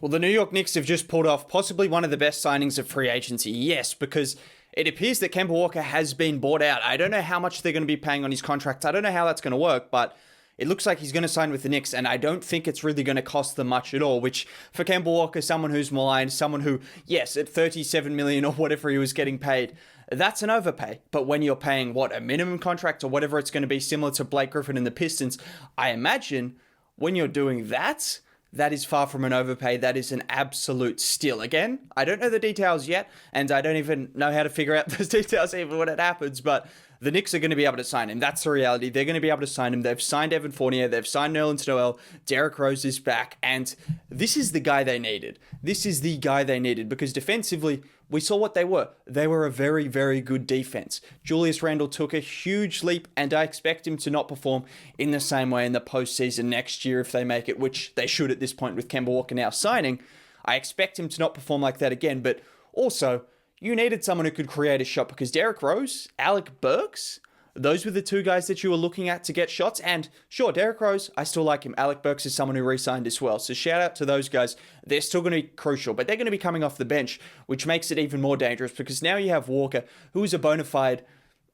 Well, the New York Knicks have just pulled off possibly one of the best signings of free agency. Yes, because it appears that Kemba Walker has been bought out. I don't know how much they're going to be paying on his contract. I don't know how that's going to work, but it looks like he's going to sign with the Knicks, and I don't think it's really going to cost them much at all, which for Kemba Walker, someone who's maligned, someone who, yes, at $37 million or whatever he was getting paid, that's an overpay. But when you're paying, a minimum contract or whatever it's going to be, similar to Blake Griffin and the Pistons, I imagine when you're doing that, that is far from an overpay. That is an absolute steal. Again, I don't know the details yet, and I don't even know how to figure out those details even when it happens, but the Knicks are going to be able to sign him. That's the reality. They're going to be able to sign him. They've signed Evan Fournier. They've signed Nerlens Noel. Derrick Rose is back, and this is the guy they needed. This is the guy they needed because defensively, we saw what they were. They were a very, very good defense. Julius Randle took a huge leap, and I expect him to not perform in the same way in the postseason next year if they make it, which they should at this point with Kemba Walker now signing. I expect him to not perform like that again, but also, you needed someone who could create a shot because Derrick Rose, Alec Burks, those were the two guys that you were looking at to get shots. And sure, Derrick Rose, I still like him. Alec Burks is someone who re-signed as well. So shout out to those guys. They're still going to be crucial, but they're going to be coming off the bench, which makes it even more dangerous because now you have Walker, who is a bona fide,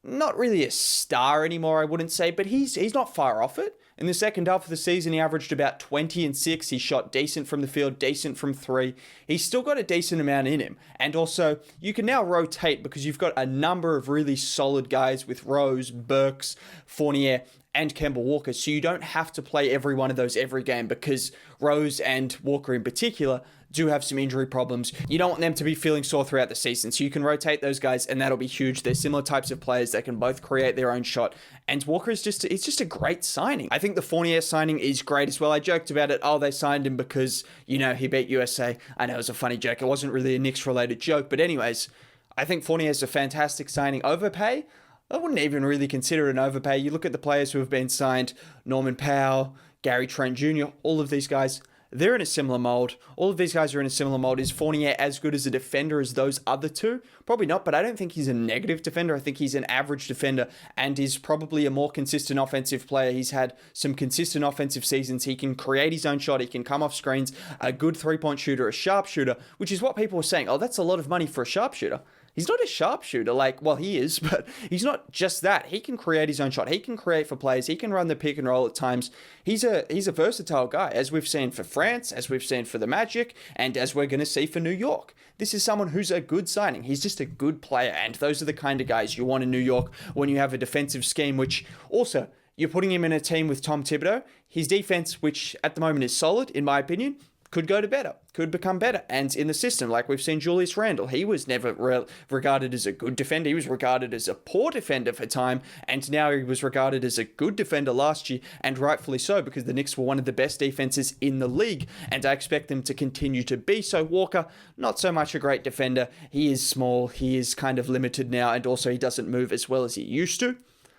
not really a star anymore, I wouldn't say, but he's not far off it. In the second half of the season, he averaged about 20 and 6. He shot decent from the field, decent from three. He's still got a decent amount in him. And also, you can now rotate because you've got a number of really solid guys with Rose, Burks, Fournier, and Kemba Walker. So you don't have to play every one of those every game because Rose and Walker in particular do have some injury problems. You don't want them to be feeling sore throughout the season. So you can rotate those guys and that'll be huge. They're similar types of players that can both create their own shot. And Walker is just a great signing. I think the Fournier signing is great as well. I joked about it. Oh, they signed him because, he beat USA. I know it was a funny joke. It wasn't really a Knicks related joke. But anyways, I think Fournier is a fantastic signing. Overpay? I wouldn't even really consider it an overpay. You look at the players who have been signed, Norman Powell, Gary Trent Jr., all of these guys, they're in a similar mold. All of these guys are in a similar mold. Is Fournier as good as a defender as those other two? Probably not, but I don't think he's a negative defender. I think he's an average defender and is probably a more consistent offensive player. He's had some consistent offensive seasons. He can create his own shot. He can come off screens, a good three-point shooter, a sharpshooter, which is what people were saying. Oh, that's a lot of money for a sharpshooter. He's not a sharpshooter, he is, but he's not just that. He can create his own shot. He can create for players. He can run the pick and roll at times. He's a versatile guy, as we've seen for France, as we've seen for the Magic, and as we're going to see for New York. This is someone who's a good signing. He's just a good player, and those are the kind of guys you want in New York when you have a defensive scheme, which also, you're putting him in a team with Tom Thibodeau. His defense, which at the moment is solid, in my opinion, could go to better, could become better. And in the system, like we've seen Julius Randle, he was never regarded as a good defender. He was regarded as a poor defender for time, and now he was regarded as a good defender last year, and rightfully so, because the Knicks were one of the best defenses in the league, and I expect them to continue to be so. Walker, not so much a great defender. He is small, he is kind of limited now, and also he doesn't move as well as he used to.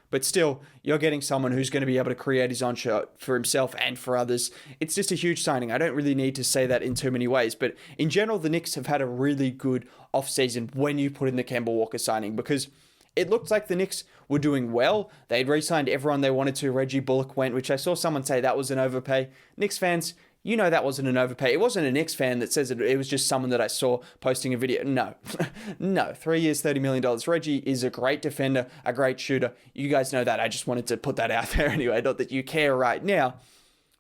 But still, you're getting someone who's going to be able to create his own shot for himself and for others. It's just a huge signing. I don't really need to say that in too many ways. But in general, the Knicks have had a really good offseason when you put in the Kemba Walker signing, because it looked like the Knicks were doing well. They'd re-signed everyone they wanted to. Reggie Bullock went, which I saw someone say that was an overpay. Knicks fans, you know that wasn't an overpay. It wasn't a Knicks fan that says it was just someone that I saw posting a video. No. No. 3 years, $30 million. Reggie is a great defender, a great shooter. You guys know that. I just wanted to put that out there anyway. Not that you care right now.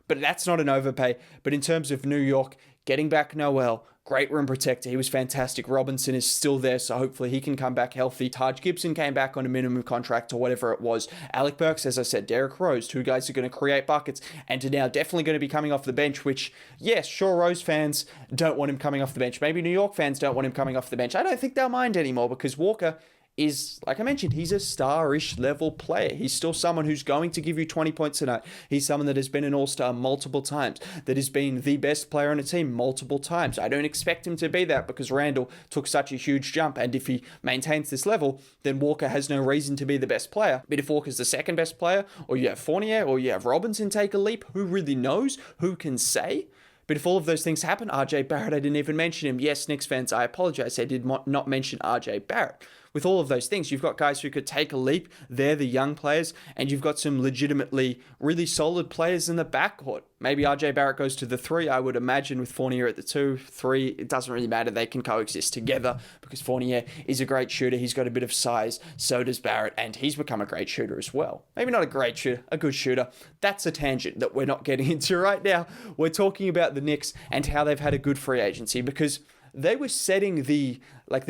But that's not an overpay. But in terms of New York, getting back Noel, great rim protector. He was fantastic. Robinson is still there, so hopefully he can come back healthy. Taj Gibson came back on a minimum contract or whatever it was. Alec Burks, as I said, Derrick Rose, two guys are going to create buckets and are now definitely going to be coming off the bench, which, yes, sure, Rose fans don't want him coming off the bench. Maybe New York fans don't want him coming off the bench. I don't think they'll mind anymore because Walker is, like I mentioned, he's a star-ish level player. He's still someone who's going to give you 20 points a night. He's someone that has been an all-star multiple times, that has been the best player on a team multiple times. I don't expect him to be that because Randle took such a huge jump, and if he maintains this level, then Walker has no reason to be the best player. But if Walker's the second best player, or you have Fournier, or you have Robinson take a leap, who really knows? Who can say? But if all of those things happen, RJ Barrett, I didn't even mention him. Yes, Knicks fans, I apologize. I did not mention RJ Barrett, with all of those things, you've got guys who could take a leap. They're the young players, and you've got some legitimately really solid players in the backcourt. Maybe RJ Barrett goes to the 3, I would imagine, with Fournier at the 2, 3. It doesn't really matter. They can coexist together because Fournier is a great shooter. He's got a bit of size. So does Barrett, and he's become a great shooter as well. Maybe not a great shooter, a good shooter. That's a tangent that we're not getting into right now. We're talking about the Knicks and how they've had a good free agency because they were setting the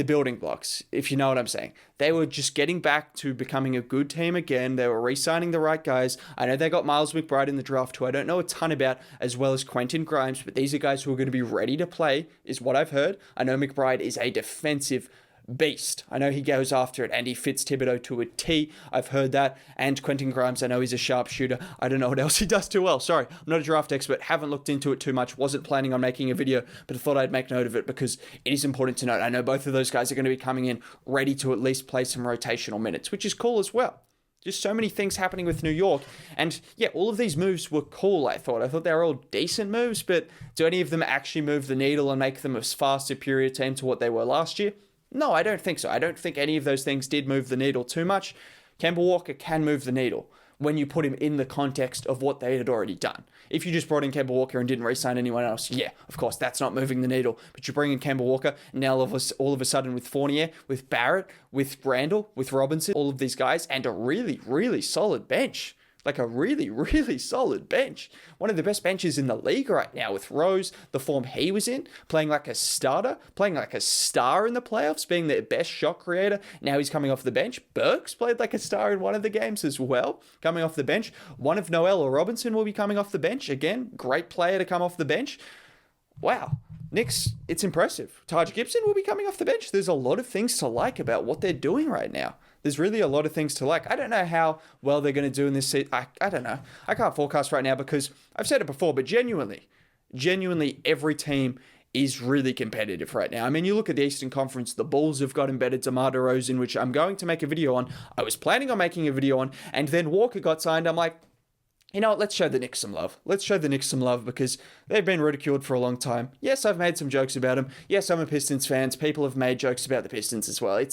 building blocks, if you know what I'm saying. They were just getting back to becoming a good team again. They were re-signing the right guys. I know they got Miles McBride in the draft, who I don't know a ton about, as well as Quentin Grimes, but these are guys who are going to be ready to play, is what I've heard. I know McBride is a defensive beast. I know he goes after it and he fits Thibodeau to a T. I've heard that. And Quentin Grimes, I know he's a sharpshooter. I don't know what else he does too well. Sorry, I'm not a draft expert. Haven't looked into it too much. Wasn't planning on making a video, but I thought I'd make note of it because it is important to note. I know both of those guys are going to be coming in ready to at least play some rotational minutes, which is cool as well. Just so many things happening with New York. And yeah, all of these moves were cool, I thought. I thought they were all decent moves, but do any of them actually move the needle and make them a far superior team to what they were last year? No, I don't think so. I don't think any of those things did move the needle too much. Kemba Walker can move the needle when you put him in the context of what they had already done. If you just brought in Kemba Walker and didn't re-sign anyone else, yeah, of course, that's not moving the needle. But you bring in Kemba Walker, now all of a sudden with Fournier, with Barrett, with Randall, with Robinson, all of these guys, and a really, really solid bench. Like a really, really solid bench. One of the best benches in the league right now with Rose, the form he was in, playing like a starter, playing like a star in the playoffs, being their best shot creator. Now he's coming off the bench. Burks played like a star in one of the games as well, coming off the bench. One of Noel or Robinson will be coming off the bench. Again, great player to come off the bench. Wow. Knicks, it's impressive. Taj Gibson will be coming off the bench. There's a lot of things to like about what they're doing right now. There's really a lot of things to like. I don't know how well they're going to do in this season. I don't know. I can't forecast right now because I've said it before, but genuinely, every team is really competitive right now. I mean, you look at the Eastern Conference, the Bulls have got embedded DeMar DeRozan, which I'm going to make a video on. I was planning on making a video on, and then Walker got signed. I'm like, you know what, let's show the Knicks some love. Let's show the Knicks some love because they've been ridiculed for a long time. Yes, I've made some jokes about them. Yes, I'm a Pistons fan. People have made jokes about the Pistons as well.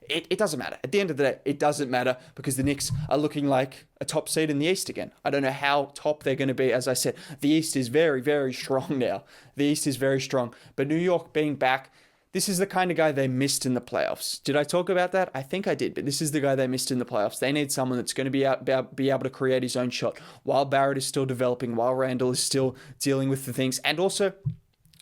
It doesn't matter. At the end of the day, it doesn't matter because the Knicks are looking like a top seed in the East again. I don't know how top they're going to be. As I said, the East is very, very strong now. The East is very strong. But New York being back, this is the kind of guy they missed in the playoffs. Did I talk about that? I think I did, but this is the guy they missed in the playoffs. They need someone that's going to be able to create his own shot while Barrett is still developing, while Randall is still dealing with the things. And also,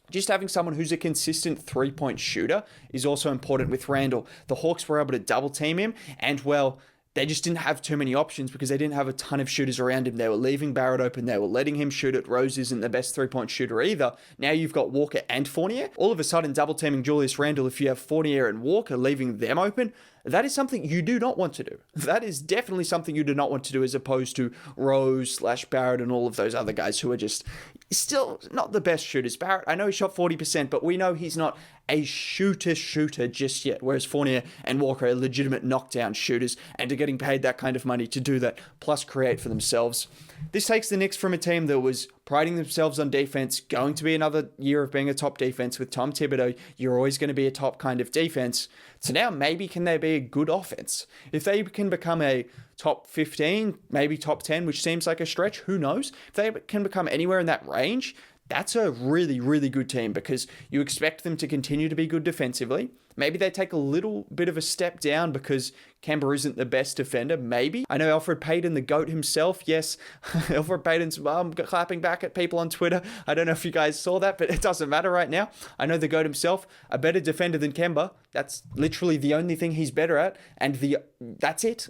just having someone who's a consistent three-point shooter is also important with Randall. The Hawks were able to double team him, and well, they just didn't have too many options because they didn't have a ton of shooters around him. They were leaving Barrett open. They were letting him shoot it. Rose isn't the best three-point shooter either. Now you've got Walker and Fournier. All of a sudden, double-teaming Julius Randle, if you have Fournier and Walker leaving them open, that is something you do not want to do. That is definitely something you do not want to do as opposed to Rose / Barrett and all of those other guys who are just still not the best shooters. Barrett, I know he shot 40%, but we know he's not a shooter just yet, whereas Fournier and Walker are legitimate knockdown shooters and are getting paid that kind of money to do that, plus create for themselves. This takes the Knicks from a team that was priding themselves on defense, going to be another year of being a top defense with Tom Thibodeau. You're always going to be a top kind of defense. So now maybe can they be a good offense? If they can become a top 15, maybe top 10, which seems like a stretch, who knows? If they can become anywhere in that range, that's a really, really good team because you expect them to continue to be good defensively. Maybe they take a little bit of a step down because Kemba isn't the best defender, maybe. I know Elfrid Payton, the GOAT himself, yes, Elfrid Payton's clapping back at people on Twitter. I don't know if you guys saw that, but it doesn't matter right now. I know the GOAT himself, a better defender than Kemba. That's literally the only thing he's better at, and that's it.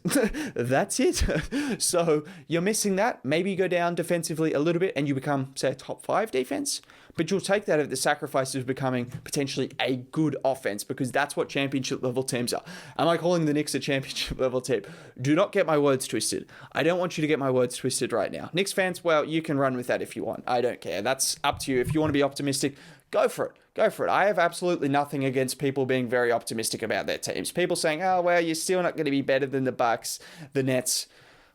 That's it. So you're missing that. Maybe you go down defensively a little bit and you become, say, a top 5 defense. But you'll take that at the sacrifice of becoming potentially a good offense because that's what championship level teams are. Am I calling the Knicks a championship level team? Do not get my words twisted. I don't want you to get my words twisted right now. Knicks fans, well, you can run with that if you want. I don't care. That's up to you. If you want to be optimistic, go for it. Go for it. I have absolutely nothing against people being very optimistic about their teams. People saying, oh, well, you're still not going to be better than the Bucks, the Nets.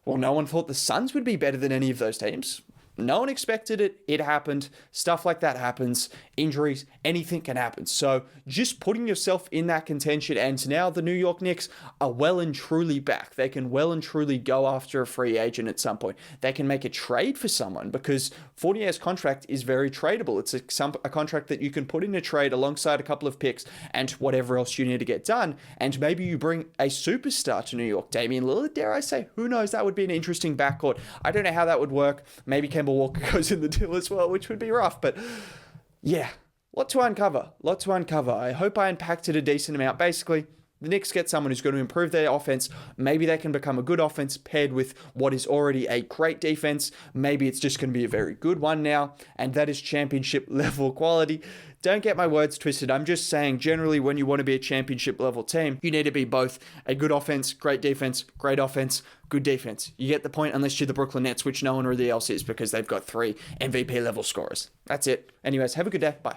Well, no one thought the Suns would be better than any of those teams. No one expected it. It happened. Stuff like that happens. Injuries, anything can happen. So just putting yourself in that contention, and now the New York Knicks are well and truly back. They can well and truly go after a free agent at some point. They can make a trade for someone because Fournier's contract is very tradable. It's a contract that you can put in a trade alongside a couple of picks and whatever else you need to get done. And maybe you bring a superstar to New York. Damian Lillard, dare I say? Who knows? That would be an interesting backcourt. I don't know how that would work. Maybe Kemba Walker goes in the deal as well, which would be rough. But yeah, lot to uncover. I hope I unpacked it a decent amount. Basically, the Knicks get someone who's going to improve their offense. Maybe they can become a good offense paired with what is already a great defense. Maybe it's just going to be a very good one now, and that is championship level quality. Don't get my words twisted. I'm just saying, generally, when you want to be a championship level team, you need to be both a good offense, great offense, good defense. You get the point, unless you're the Brooklyn Nets, which no one really else is because they've got 3 MVP level scorers. That's it. Anyways, have a good day. Bye.